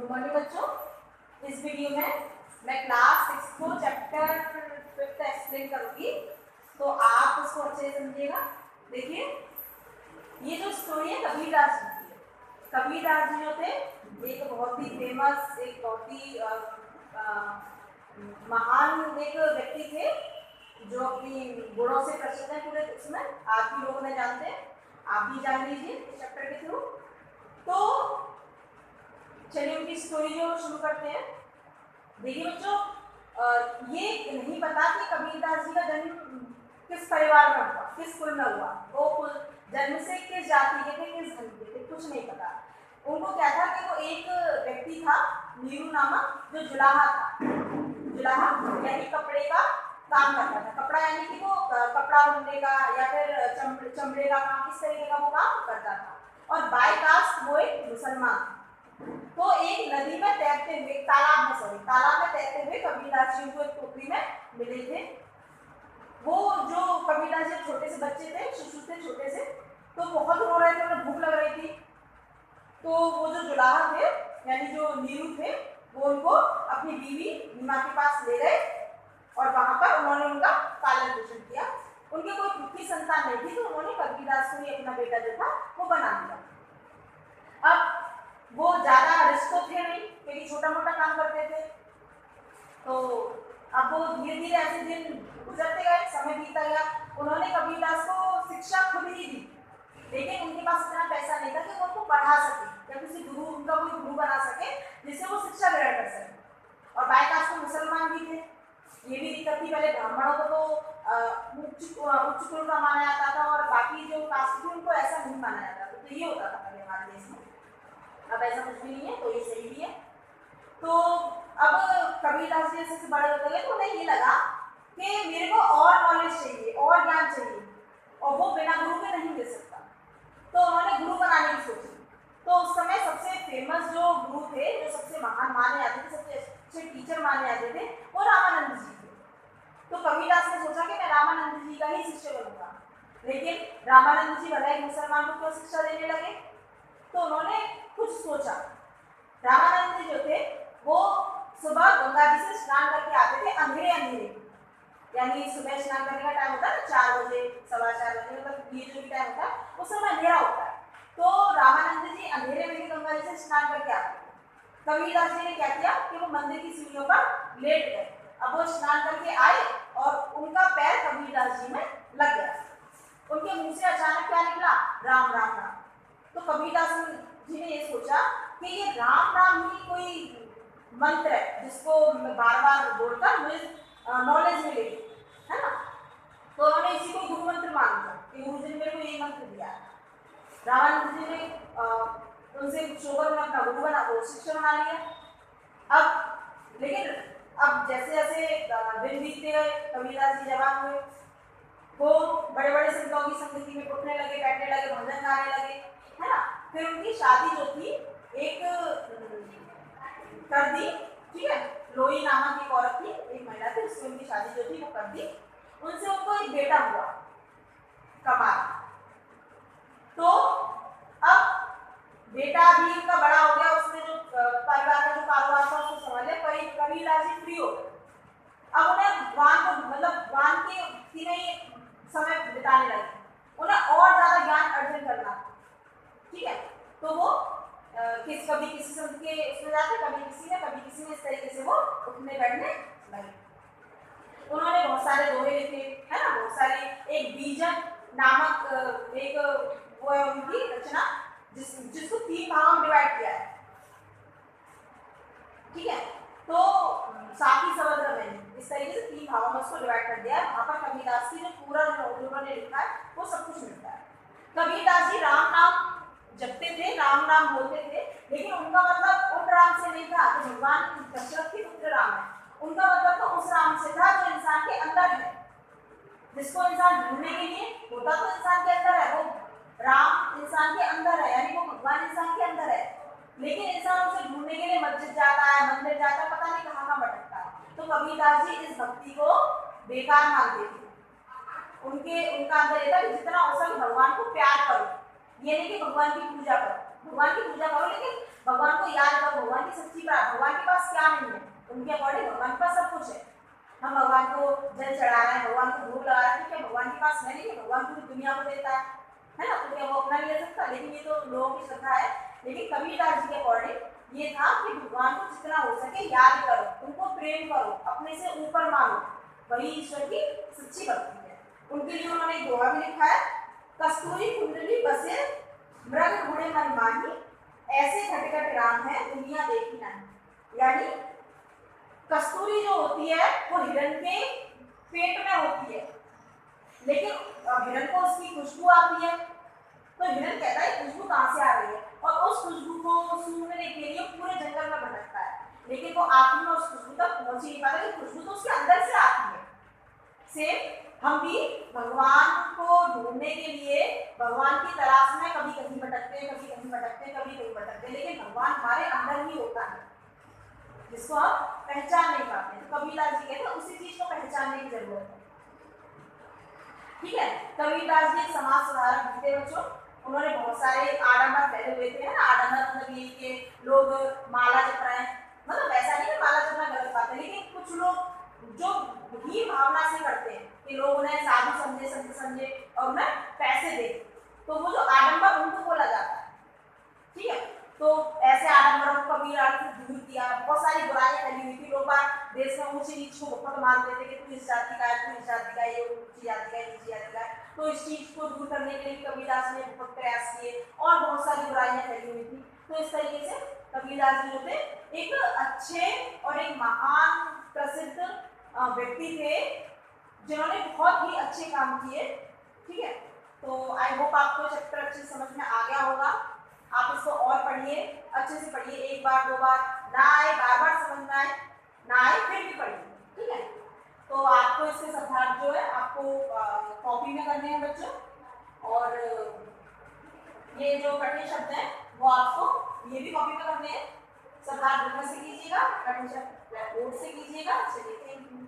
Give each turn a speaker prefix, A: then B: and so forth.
A: Good morning बच्चों। इस video में मैं क्लास 6 को चैप्टर 5 एक्सप्लेन करूंगी, तो आप उसको अच्छे से समझिएगा। देखिए, ये जो स्टोरी है कबीरदास जी की है। कबीरदास जी जो थे एक बहुत ही फेमस, एक बहुत ही महान एक व्यक्ति थे, जो अपनी गुणों से प्रसिद्ध है पूरे उसमें। आप भी लोगों ने जानते हैं, आप भी जान लीजिए इस चैप्टर के थ्रू। तो चलिए उनकी स्टोरी जो शुरू करते हैं। देखिए बच्चों, ये नहीं पता कि कबीरदास जी का जन्म किस परिवार में हुआ, किस कुल में हुआ, वो जन्म से किस जाति के थे, किस धर्म के थे, कुछ नहीं पता। उनको क्या था कि वो एक व्यक्ति था नीरू नामक, जो जुलाहा था। जुलाहा यानी कपड़े का काम करता था। कपड़ा यानी कि वो कपड़ा बुनने का या फिर चमड़े का काम, इस तरीके का वो काम करता था। और बाय कास्ट वो एक मुसलमान। तो एक नदी में तैरते हुए, तालाब में तैरते हुए कबीरदास जी को एक टोकरी में मिले थे। वो जो कबीरदास जी छोटे से बच्चे थे, शिशु थे छोटे से, तो बहुत रो रहे थे, उन्हें भूख लग रही थी। तो वो जो जुलाहा थे यानी जो नीरू थे, वो उनको अपनी बीवी नीमा के पास ले गए और वहां पर उन्होंने उनका पालन पोषण किया। उनके कोई पुत्री संतान नहीं थी, तो उन्होंने कबीरदास को ही अपना बेटा जो था वो बना दिया। अब वो ज्यादा रिस्क तो थे नहीं, क्योंकि छोटा मोटा काम करते थे। तो अब वो धीरे धीरे ऐसे दिन गुजरते गए, समय बीतता गया। उन्होंने कबीरदास को शिक्षा खुद ही दी, लेकिन उनके पास इतना पैसा नहीं था कि वो उनको पढ़ा सके या किसी गुरु, उनका कोई गुरु बना सके जिससे वो शिक्षा ग्रहण कर सके। और बाय कास्ट को मुसलमान भी थे, ये भी दिक्कत थी। पहले ब्राह्मणों को तो उच्च कुल का माना जाता था, और बाकी जो कास्ट थी उनको ऐसा नहीं माना जाता था। तो ये होता था पहले हमारे देश में। अब ऐसा कुछ भी नहीं है, तो ये सही भी है। तो अब कबीरदास जी जैसे बड़े होते गए, तो उन्हें ये लगा कि मेरे को और नॉलेज चाहिए, और ज्ञान चाहिए, और वो बिना गुरु के नहीं दे सकता। तो उन्होंने गुरु बनाने की सोची। तो उस समय सबसे फेमस जो गुरु थे, जो सबसे महान माने जाते थे, सबसे अच्छे टीचर माने जाते थे, वो रामानंद जी थे। तो कबीरदास ने सोचा कि मैं रामानंद जी का ही शिष्य बनूंगा। लेकिन रामानंद जी भला एक मुसलमान को क्यों शिक्षा देने लगे? तो उन्होंने कुछ सोचा। रामानंद जी जो थे वो सुबह गंगा जी से स्नान करके आते थे, अंधेरे अंधेरे, यानी सुबह स्नान करने का टाइम होता है ना 4 बजे, 4:15 बजे, मतलब ये जो भी टाइम होता है उस समय अंधेरा होता है। तो रामानंद जी अंधेरे में भी गंगा जी से स्नान करके आते थे। कबीरदास जी ने क्या किया कि वो मंदिर की सीढ़ियों पर लेट गए। अब वो स्नान करके आए और उनका पैर कबीरदास जी में लग गया। उनके मुंह से अचानक क्या निकला? राम राम राम। तो कबीरदास जी ने ये सोचा कि ये राम राम ही कोई मंत्र है जिसको बार बार बोलकर मुझे नॉलेज मिलेगी, है ना। तो उन्होंने इसी को गुरु मंत्र मान लिया कि गुरु जी ने मेरे को ये मंत्र दिया। रामानंद जी ने उनसे शोभर में अपना गुरु बना, वो शिष्य बना लिया। अब लेकिन अब जैसे जैसे दिन बीतते गए, कबीरदास जी जवान हुए, वो बड़े बड़े संतों की संगति में उठने लगे, बैठने लगे, भजन गाने लगे, है ना। फिर उनकी शादी जो थी एक कर दी, ठीक है। लोई नामक एक औरत थी, एक महिला थी, उससे उनकी शादी जो थी वो कर दी। उनसे उनको एक बेटा हुआ, कमाल। तो अब बेटा भी उनका बड़ा हो गया, उसने जो परिवार का जो कारोबार था उसको संभाल लिया। कबीरदास जी फ्री हो गए। अब उन्हें भगवान को, मतलब भगवान के में समय बिताने लगे, उन्हें और ज्यादा ज्ञान अर्जन करना, ठीक है। तो वो कभी किसी संत के उसमें जाते, कभी किसी ने, इस तरीके से वो उठने बैठने लगे। उन्होंने बहुत सारे दोहे लिखे, है ना, बहुत सारी। एक बीजन नामक एक वो है उनकी रचना, जिसको 3 भागों में डिवाइड किया है, ठीक है। तो साथी समुद्र में इस तरीके से 3 भागों में उसको डिवाइड कर दिया है। वहां पर कबीरदास की जो पूरा जो उन्होंने लिखा है वो सब कुछ मिलता है। कबीरदास जी राम नाम जपते थे, राम नाम बोलते थे, लेकिन उनका मतलब उन राम से नहीं था कि भगवान दशरथ के पुत्र राम है। उनका मतलब तो उस राम से था जो इंसान के अंदर है, जिसको इंसान ढूंढने के लिए होता तो इंसान के अंदर है। वो राम इंसान के अंदर है, यानी वो भगवान इंसान के अंदर है, लेकिन इंसान उसे ढूंढने के लिए मस्जिद जाता है, मंदिर जाता है, पता नहीं कहाँ भटकता है। तो कबीरदास जी इस भक्ति को बेकार मानते थे। उनका अंदर ये था कि जितना हो सके भगवान को प्यार करो, ये नहीं कि भगवान की पूजा करो। भगवान की पूजा करो, लेकिन भगवान को याद करो, भगवान की सच्ची प्रार्थना। भगवान के पास क्या नहीं है, उनके अकॉर्डिंग भगवान के पास सब कुछ है। हम भगवान को जल चढ़ा रहे हैं, भगवान को भोग लगा रहे हैं, क्या भगवान के पास है नहीं? भगवान पूरी दुनिया को देता है ना, तो क्या वो अपना नहीं ले सकता? लेकिन ये तो लोगों की श्रद्धा है। लेकिन कबीरदास जी के अकॉर्डिंग ये था कि भगवान को जितना हो सके याद करो, उनको प्रेम करो, अपने से ऊपर मानो, वही ईश्वर की सच्ची भक्ति है। उनके लिए उन्होंने दोहा भी लिखा है, कस्तूरी कुंडली बसे मृग घोड़े मन माही, ऐसे खटखट राम है दुनिया देखी नहीं। यानी कस्तूरी जो होती है वो हिरण के पेट में होती है, लेकिन हिरण को उसकी खुशबू आती है, तो हिरण कहता है खुशबू कहाँ से आ रही है, और उस खुशबू को सूंघने के लिए पूरे जंगल में भटकता है, लेकिन वो आखिर में उस खुशबू तक पहुंच ही नहीं पाता, लेकिन खुशबू तो उसके अंदर से आती है। सेम हम भी भगवान को ढूंढने के लिए भगवान की तलाश में कभी कहीं भटकते हैं, कभी कहीं भटकते हैं, कभी कहीं भटकते हैं, लेकिन भगवान हमारे अंदर ही होता है, जिसको हम पहचान नहीं पाते। तो कबीरदास जी कहते हैं उसी चीज को पहचानने की जरूरत है। ठीक है, कबीरदास जी समाज सुधारक थे बच्चों। उन्होंने बहुत सारे आडंबर फैले हुए थे ना, आडंबर मतलब ये कि लोग माला जप रहे हैं, मतलब ऐसा नहीं है माला जपना गलत बात है, लेकिन कुछ लोग जो ही भावना से करते हैं कि लोग उन्हें साधु समझे, संत समझे और उन्हें पैसे दे, तो वो जो आडंबर उनको बोला जाता है। ठीक है, तो ऐसे आडंबरों को कबीरदास ने दूर किया। बहुत सारी बुराइयां फैली हुई थी, लोग देश में ऊंची नीच को बहुत मानते थे कि तू इस जाति का है, तू इस जाति का है, ये ऊंची जाति का है, नीची जाति का है। तो इस चीज को दूर करने के लिए कबीरदास ने बहुत प्रयास किए और बहुत सारी बुराइयां फैली हुई थी। तो इस तरीके से कबीरदास जी थे एक अच्छे और एक महान प्रसिद्ध व्यक्ति थे, जिन्होंने बहुत ही अच्छे काम किए। ठीक है, तो आई होप आपको चैप्टर अच्छे समझ में आ गया होगा। आप इसको और पढ़िए, अच्छे से पढ़िए, एक बार दो बार ना आए, बार बार समझ में आए ना आए फिर भी पढ़िए। ठीक है, तो आपको इसके शब्दार्थ जो है आपको कॉपी में करने हैं बच्चों, और ये जो कठिन शब्द है वो आपको ये भी कॉपी में करने हैं। शब्दार्थ बुक से कीजिएगा, कठिन शब्द ब्लैक बोर्ड से कीजिएगा। चलिए, थैंक यू।